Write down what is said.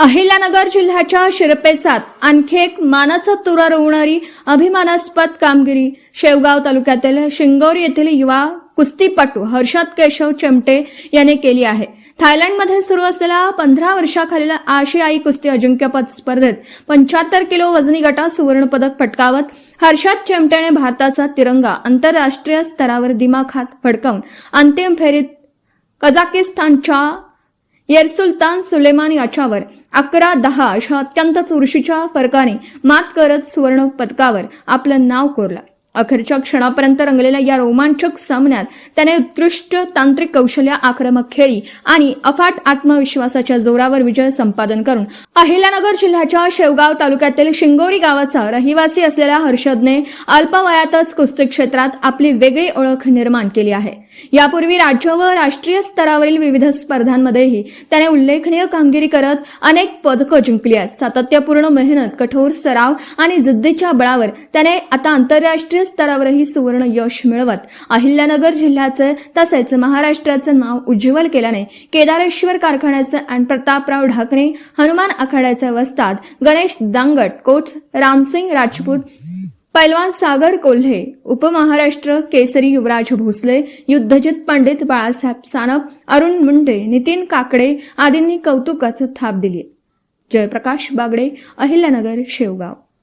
अहिल्यानगर जिल्ह्याच्या शिरपेचात आणखी एक मानाचा तुरा रोवणारी अभिमानास्पद कामगिरी शेवगाव तालुक्यातील शिंगोरी येथील युवा कुस्तीपटू हर्षद केशव चेमटे याने केली आहे। थायलंडमध्ये सुरू असलेल्या 15 वर्षाखालील आशियाई कुस्ती अजिंक्यपद स्पर्धेत 75 किलो वजनी गटात सुवर्णपदक पटकावत हर्षद चेमटेने भारताचा तिरंगा आंतरराष्ट्रीय स्तरावर दिमाखात फडकावून अंतिम फेरीत कझाकिस्तानच्या येरसुल्तान सुलेमान याच्यावर 11-10 अशा अत्यंत चुरशीच्या फरकाने मात करत सुवर्ण पदकावर आपलं नाव कोरलं। अखेरच्या क्षणापर्यंत रंगलेल्या या रोमांचक सामन्यात त्याने उत्कृष्ट तांत्रिक कौशल्य, आक्रमक खेळी आणि अफाट आत्मविश्वासाच्या जोरावर विजय संपादन करून अहिल्यानगर जिल्ह्याच्या शेवगाव तालुक्यातील शिंगोरी गावाचा रहिवासी असलेल्या हर्षदने अल्पवयातच कुस्ती क्षेत्रात आपली वेगळी ओळख निर्माण केली आहे। यापूर्वी राज्य व राष्ट्रीय स्तरावरील विविध स्पर्धांमध्येही त्याने उल्लेखनीय कामगिरी करत अनेक पदकं जिंकली आहेत। सातत्यपूर्ण मेहनत, कठोर सराव आणि जिद्दीच्या बळावर त्याने आता आंतरराष्ट्रीय स्तरावरही सुवर्ण यश मिळवत अहिल्यानगर जिल्ह्याचे तसेच महाराष्ट्राचे नाव उज्ज्वल केल्याने केदारेश्वर कारखान्याचे आणि प्रतापराव ढाकणे हनुमान आखाड्याचे वस्ताद गणेश दांगट, कोच रामसिंग राजपूत, पैलवान सागर कोल्हे, उपमहाराष्ट्र केसरी युवराज भोसले, युद्धजित पंडित बाळासाहेब सानप, अरुण मुंडे, नितीन काकडे आदींनी कौतुकाची थाप दिली। जयप्रकाश बागडे, अहिल्यानगर, शेवगाव।